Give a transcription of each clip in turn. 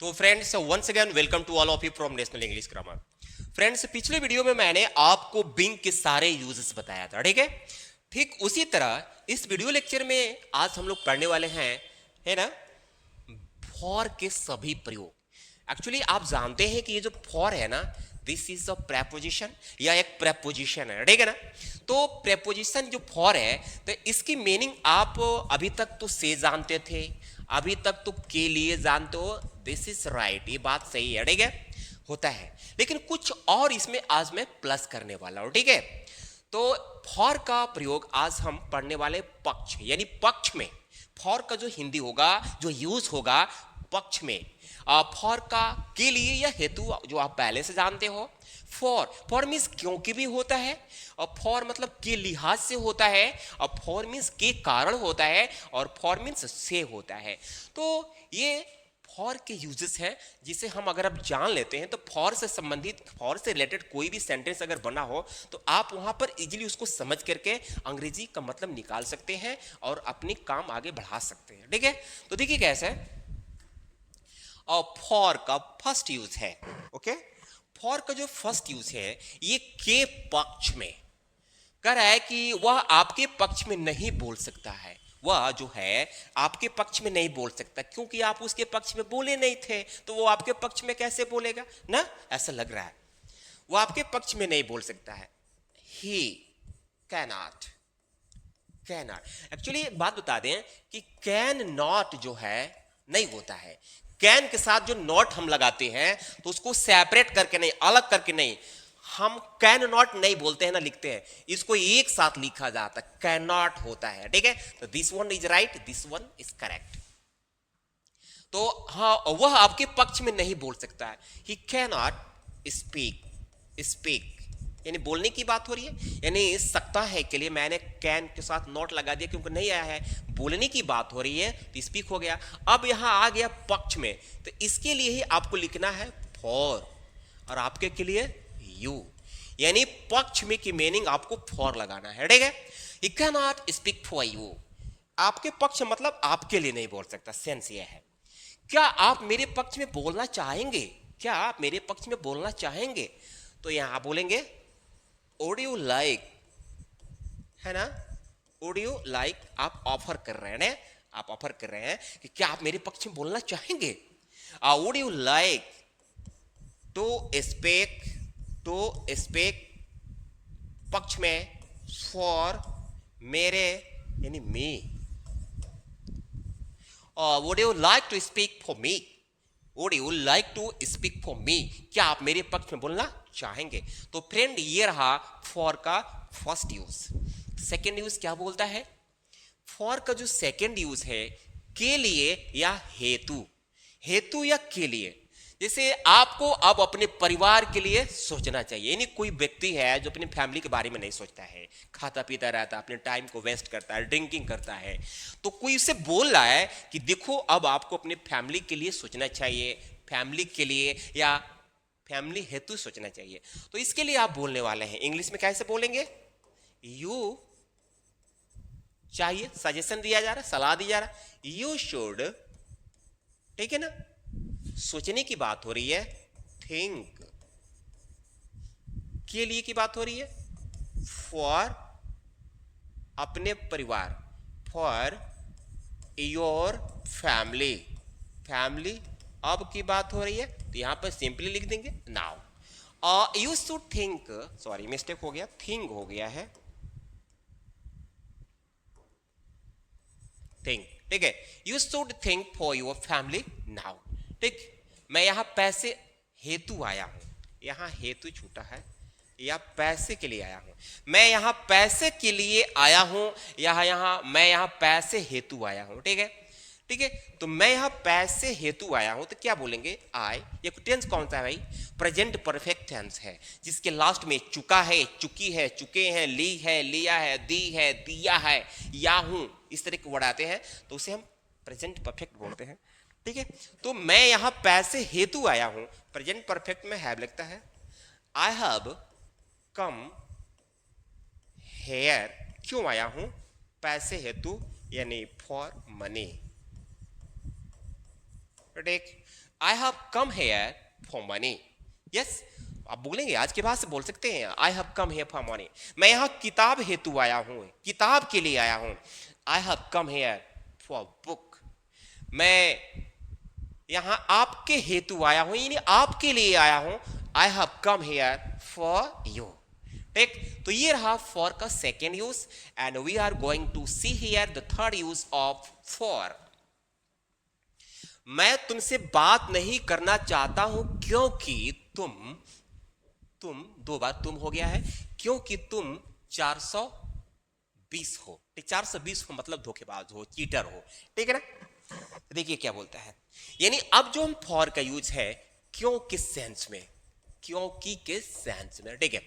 तो friends once again welcome to all of you from National English Grammar. Friends पिछले video में मैंने आपको बिंग के सारे यूजेस बताया था, ठीक है। ठीक उसी तरह इस वीडियो लेक्चर में आज हम लोग पढ़ने वाले हैं, है ना, फॉर के सभी प्रयोग। एक्चुअली आप जानते हैं कि ये जो फॉर है ना, दिस इज अ प्रेपोजिशन या एक प्रेपोजिशन है, ठीक है ना। तो प्रेपोजिशन जो फॉर है, तो इसकी मीनिंग आप अभी तक तो से जानते थे, अभी तक तो के लिए जानते हो, दिस इज राइट, ये बात सही है, ठीक है, होता है। लेकिन कुछ और इसमें आज मैं प्लस करने वाला हूं, ठीक है। तो फॉर का प्रयोग आज हम पढ़ने वाले पक्ष यानी पक्ष में। फॉर का जो हिंदी होगा, जो यूज होगा पक्ष में। फॉर का के लिए या हेतु जो आप पहले से जानते हो। फॉर मीन्स क्योंकि भी होता है, और फॉर मतलब के लिहाज से होता है, और फॉर मीन्स के कारण होता है, और फॉर मीन्स से होता है। तो ये फॉर के यूजेस हैं, जिसे हम अगर अब जान लेते हैं तो फॉर से संबंधित, फॉर से रिलेटेड कोई भी सेंटेंस अगर बना हो तो आप वहां पर इजीली उसको समझ करके अंग्रेजी का मतलब निकाल सकते हैं और अपनी काम आगे बढ़ा सकते हैं, ठीक है। तो देखिए कैसे है, और फॉर का फर्स्ट यूज है, ओके। फॉर का जो फर्स्ट यूज है ये के पक्ष में कह रहा है कि वह आपके पक्ष में नहीं बोल सकता है। वह जो है आपके पक्ष में नहीं बोल सकता क्योंकि आप उसके पक्ष में बोले नहीं थे, तो वो आपके पक्ष में कैसे बोलेगा ना, ऐसा लग रहा है। वो आपके पक्ष में नहीं बोल सकता है। ही कैनॉट, कैनॉट एक्चुअली एक बात बता दें कि कैन नॉट जो है नहीं होता है। कैन के साथ जो नॉट हम लगाते हैं तो उसको सेपरेट करके नहीं, अलग करके नहीं, हम कैन नॉट नहीं बोलते हैं ना, लिखते हैं, इसको एक साथ लिखा जाता है, कैन नॉट होता है, ठीक है। तो this one is right, this one is correct. तो हाँ, वह आपके पक्ष में नहीं बोल सकता है। He can not speak, speak यानी बोलने की बात हो रही है, यानी सकता है के लिए मैंने कैन के साथ नॉट लगा दिया क्योंकि नहीं आया है, बोलने की बात हो रही है तो स्पीक हो गया। अब यहां आ गया पक्ष में, तो इसके लिए ही आपको लिखना है फॉर, और आपके के लिए यू, यानी पक्ष में की मीनिंग आपको फॉर लगाना है, ठीक है। He can not speak for you, आपके पक्ष मतलब आपके लिए नहीं बोल सकता, सेंस यह है। क्या आप मेरे पक्ष में बोलना चाहेंगे, क्या आप मेरे पक्ष में बोलना चाहेंगे, तो यहां बोलेंगे वुड यू लाइक, है ना, वुड यू लाइक, आप ऑफर कर रहे हैं ना, आप ऑफर कर रहे हैं कि क्या आप मेरे पक्ष में बोलना चाहेंगे। Would you like to speak, to speak पक्ष में, फॉर मेरे यानी me, would you like to speak for me, would you like to speak for me, क्या आप मेरे पक्ष में बोलना चाहेंगे। तो फ्रेंड ये रहा फॉर का फर्स्ट यूज। सेकेंड यूज क्या बोलता है, फॉर का जो सेकेंड यूज है के लिए या हेतु, हेतु या के लिए। जैसे आपको अब अपने परिवार के लिए सोचना चाहिए, यानी कोई व्यक्ति है जो अपनी फैमिली के बारे में नहीं सोचता है, खाता पीता रहता है, अपने टाइम को वेस्ट करता है, ड्रिंकिंग करता है, तो कोई उसे बोल रहा है कि देखो अब आपको अपनी फैमिली के लिए सोचना चाहिए, फैमिली के लिए या फैमिली हेतु सोचना चाहिए। तो इसके लिए आप बोलने वाले हैं, इंग्लिश में कैसे बोलेंगे, यू चाहिए, सजेशन दिया जा रहा है, सलाह दी जा रहा है, यू शुड, ठीक है ना, सोचने की बात हो रही है, थिंक के लिए की बात हो रही है, फॉर अपने परिवार, फॉर योर फैमिली, फैमिली अब की बात हो रही है, तो यहां पर सिंपली लिख देंगे now. You should think, sorry mistake हो गया, थिंक हो गया है, थिंक, ठीक है, you should think for your family now, ठीक। मैं यहां पैसे हेतु आया हूं, यहां हेतु छूटा है, या पैसे के लिए आया हूं, मैं यहां पैसे के लिए आया हूं, यहां मैं यहां पैसे हेतु आया हूं, ठीक है, ठीक है। तो मैं यहां पैसे हेतु आया हूं, तो क्या बोलेंगे आई, ये टेंस कौन सा है भाई, प्रेजेंट परफेक्ट टेंस है, जिसके लास्ट में चुका है, चुकी है, चुके हैं, ली है, लिया है, दी है, दिया है, या हूं, इस तरह के वर्ड आते हैं तो उसे हम प्रेजेंट परफेक्ट बोलते हैं, ठीक है। तो मैं यहां पैसे हेतु आया हूं, प्रेजेंट परफेक्ट में हैव लगता है, आई हैव कम हेयर, क्यों आया हूं, पैसे हेतु यानी for money, take I have come here for money. Yes, आप बोलेंगे आज के बाद से बोल सकते हैं I have come here for money. मैं यहाँ किताब हेतु आया हूँ, किताब के लिए आया हूँ। I have come here for book. मैं यहाँ आपके हेतु आया हूँ, यानी आपके लिए आया हूँ। I have come here for you. ठीक, तो ये रहा फॉर का second use and we are going to see here the third use of for. मैं तुमसे बात नहीं करना चाहता हूं क्योंकि तुम दो बार तुम हो गया है, क्योंकि तुम 420 हो। 420 हो मतलब धोखेबाज हो, चीटर हो, ठीक है ना। देखिए क्या बोलता है, यानी अब जो हम फॉर का यूज है क्यों किस सेंस में, क्योंकि के सेंस में, ठीक है।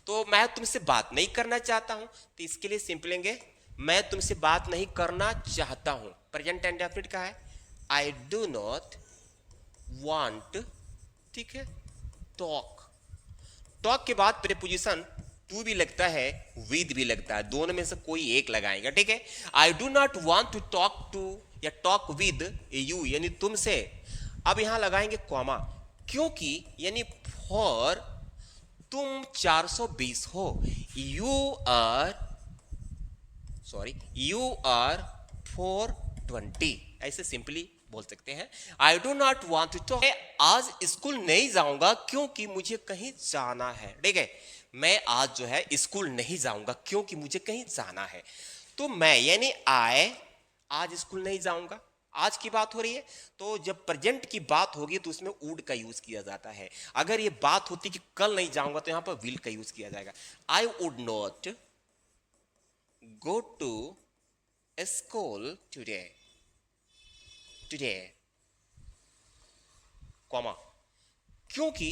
तो मैं तुमसे बात नहीं करना चाहता हूं, तो इसके लिए सिंपल लेंगे मैं तुमसे बात नहीं करना चाहता हूं। प्रेजेंट एंड डेफिनिट का है आई डू नॉट वांट, ठीक है। टॉक, टॉक के बाद प्रीपोजिशन टू भी लगता है, विद भी लगता है, दोनों में से कोई एक लगाएगा, ठीक है। I do not want to talk to या टॉक विद यू, यानी तुमसे। अब यहां लगाएंगे कॉमा, क्योंकि यानी फॉर तुम 420 हो, यू आर यू आर 420, ऐसे सिंपली बोल सकते हैं। I do not want to talk, आज स्कूल नहीं जाऊंगा क्योंकि मुझे कहीं जाना है, ठीक है। मैं आज जो है स्कूल नहीं जाऊंगा क्योंकि मुझे कहीं जाना है। तो मैं यानी आई आज स्कूल नहीं जाऊंगा, आज की बात हो रही है। तो जब प्रेजेंट की बात होगी तो उसमें वुड का यूज किया जाता है। अगर ये बात होती कि कल नहीं जाऊंगा तो यहां पर विल का यूज किया जाएगा। आई would not go to school today, comma, क्योंकि,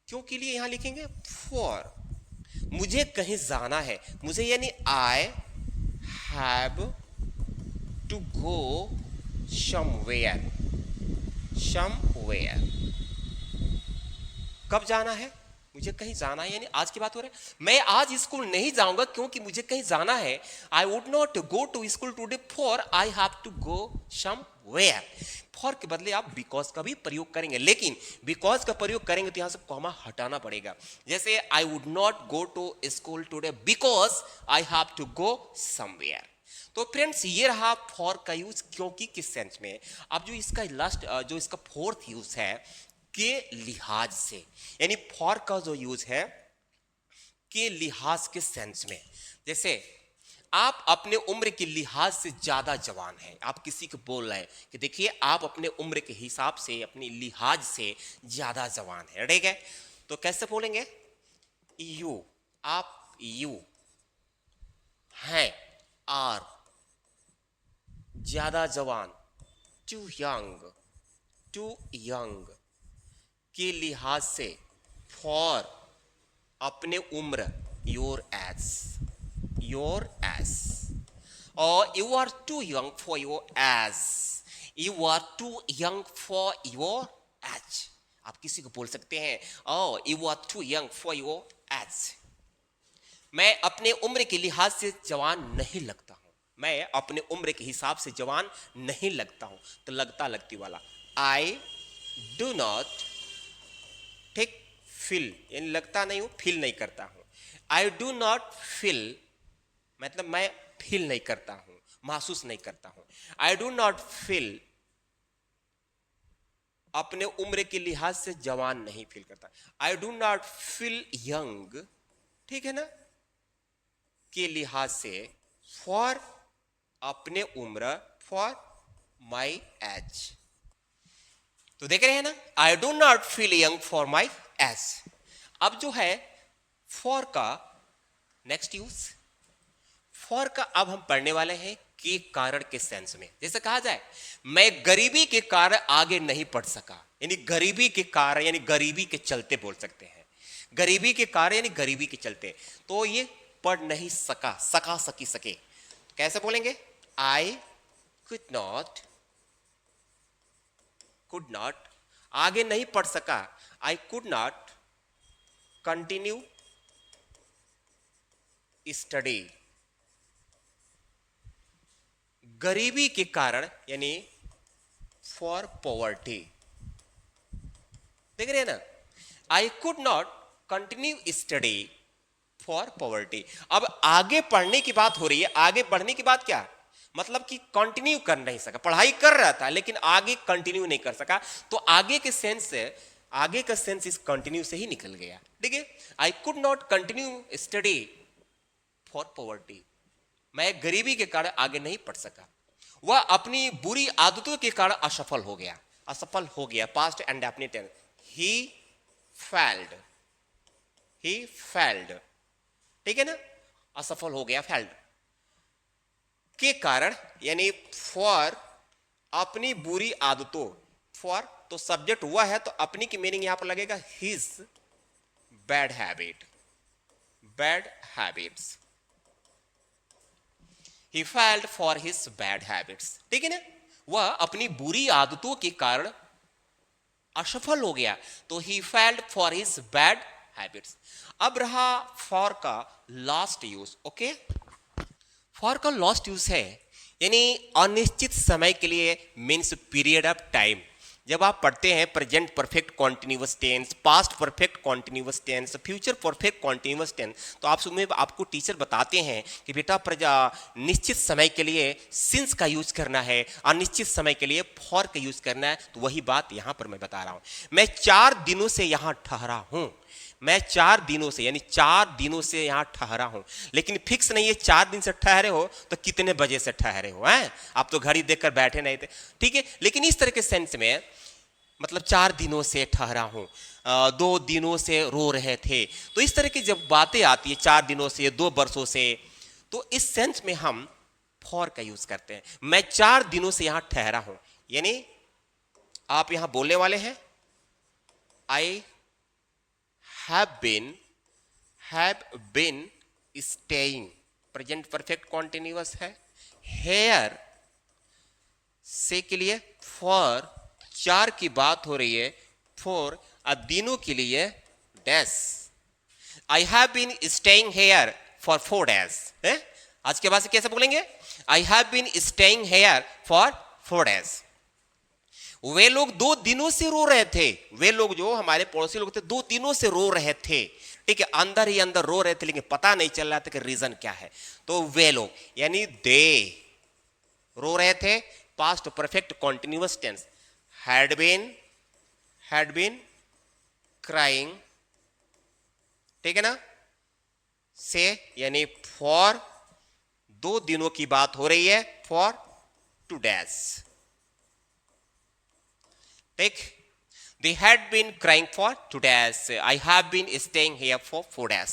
क्योंकि लिए यहां लिखेंगे फॉर, मुझे कहीं जाना है, मुझे यानी I have to go somewhere, somewhere, कब जाना है, मुझे कहीं जाना है, यानी आज की बात हो रही है। मैं आज स्कूल नहीं जाऊंगा क्योंकि मुझे कहीं जाना है। I would not go to school today for I have to go somewhere. For के बदले आप बिकॉज का भी प्रयोग करेंगे, लेकिन बिकॉज का प्रयोग करेंगे तो यहां से कॉमा हटाना पड़ेगा। जैसे I would not go to school today because I have to go somewhere. तो फ्रेंड्स ये रहा फॉर का यूज क्योंकि किस सेंस में। अब जो इसका लास्ट जो इसका फोर्थ यूज है के लिहाज से, यानी फॉर का जो यूज है के लिहाज के सेंस में। जैसे आप अपने उम्र के लिहाज से ज्यादा जवान हैं, आप किसी को बोल रहे हैं कि देखिए आप अपने उम्र के हिसाब से अपने लिहाज से ज्यादा जवान है, ठीक है। तो कैसे बोलेंगे, यू, आप यू हैं, आर ज्यादा जवान, टू यंग के लिहाज से, फॉर अपने उम्र, योर एज, और you are too young for your age, you are too young for your age. आप किसी को बोल सकते हैं oh you are too young for your age. मैं अपने उम्र के लिहाज से जवान नहीं लगता हूं, मैं अपने उम्र के हिसाब से जवान नहीं लगता हूं। तो लगता लगती वाला आई डू नॉट, ठीक, फील, यानी लगता नहीं हूं, फील नहीं करता हूं। आई डू नॉट फील मतलब मैं फील नहीं करता हूं, महसूस नहीं करता हूं। आई डू नॉट फील अपने उम्र के लिहाज से जवान नहीं फील करता। आई डू नॉट फील यंग, ठीक है ना, के लिहाज से, फॉर अपने उम्र, फॉर माई एज। तो देख रहे हैं ना, आई do not feel young for my age. अब जो है फॉर का नेक्स्ट यूज, फॉर का अब हम पढ़ने वाले हैं के कारण के सेंस में। जैसे कहा जाए मैं गरीबी के कारण आगे नहीं पढ़ सका, यानी गरीबी के कारण यानी गरीबी के चलते बोल सकते हैं। गरीबी के कारण यानी गरीबी के चलते, तो ये पढ़ नहीं सका, सका सकी सके, कैसे बोलेंगे, आई कुड नॉट, आगे नहीं पढ़ सका, I could not continue study. गरीबी के कारण यानी फॉर पॉवर्टी। देख रहे हैं ना, I could not continue study for poverty. अब आगे पढ़ने की बात हो रही है, आगे बढ़ने की बात क्या, मतलब कि कंटिन्यू कर नहीं सका, पढ़ाई कर रहा था लेकिन आगे कंटिन्यू नहीं कर सका, तो आगे के सेंस से, आगे का सेंस इस कंटिन्यू से ही निकल गया। ठीक है, I could not continue study for poverty, मैं गरीबी के कारण आगे नहीं पढ़ सका। वह अपनी बुरी आदतों के कारण असफल हो गया, असफल हो गया, past and definite tense, he failed, he failed. ठीक है ना, असफल हो गया, फेल्ड के कारण, यानी फॉर अपनी बुरी आदतों, फॉर तो सब्जेक्ट हुआ है तो अपनी की मीनिंग यहां पर लगेगा his bad habit, bad habits, he failed for his bad habits. ठीक है ना, वह अपनी बुरी आदतों के कारण असफल हो गया, तो he failed for his bad habits. अब रहा फॉर का लास्ट यूज। ओके, फॉर का लास्ट यूज है यानी अनिश्चित समय के लिए, मीन्स पीरियड ऑफ टाइम। जब आप पढ़ते हैं present perfect continuous tense, past perfect continuous tense, future perfect continuous tense, तो आप उसमें आपको टीचर बताते हैं कि बेटा निश्चित समय के लिए सिंस का यूज करना है, अनिश्चित समय के लिए फॉर का यूज करना है। तो वही बात यहां पर मैं बता रहा हूं। मैं 4 दिनों से यहां ठहरा हूं, मैं 4 दिनों से, यानी 4 दिनों से यहां ठहरा हूं, लेकिन फिक्स नहीं है 4 दिन से ठहरे हो तो कितने बजे से ठहरे हो, हैं आप तो घड़ी देखकर बैठे नहीं थे। ठीक है, लेकिन इस तरह के सेंस में, मतलब 4 दिनों से ठहरा हूं, 2 दिनों से रो रहे थे, तो इस तरह की जब बातें आती है 4 दिनों से, 2 वर्षों से, तो इस सेंस में हम फॉर का यूज करते हैं। मैं 4 दिनों से यहां ठहरा हूं, यानी आप यहां बोलने वाले हैं आई have been staying, present perfect continuous है, here से के लिए फॉर 4 की बात हो रही है, फॉर दिनों के लिए dash, I have been staying here for 4 days है? आज के बाद से कैसे बोलेंगे, I have been staying here for 4 days। वे लोग 2 दिनों से रो रहे थे, वे लोग जो हमारे पड़ोसी लोग थे 2 दिनों से रो रहे थे। ठीक है, अंदर ही अंदर रो रहे थे लेकिन पता नहीं चल रहा था कि रीजन क्या है। तो वे लोग यानी दे रो रहे थे, past perfect continuous tense, had been crying. ठीक है ना, से यानी फॉर 2 दिनों की बात हो रही है, फॉर 2 days। ठीक, they had been crying for 2 days, I have been staying here for 4 days।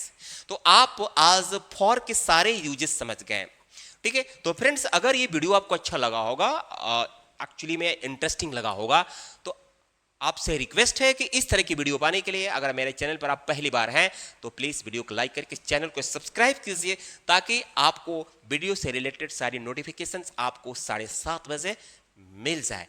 तो आप आज फॉर के सारे यूजेस समझ गए। ठीक है, तो फ्रेंड्स अगर ये वीडियो आपको अच्छा लगा होगा, एक्चुअली में इंटरेस्टिंग लगा होगा, तो आपसे रिक्वेस्ट है कि इस तरह की वीडियो पाने के लिए अगर मेरे चैनल पर आप पहली बार हैं तो प्लीज़ वीडियो को लाइक करके चैनल को सब्सक्राइब कीजिए, ताकि आपको वीडियो से रिलेटेड सारी नोटिफिकेशंस आपको 7:30 बजे मिल जाए।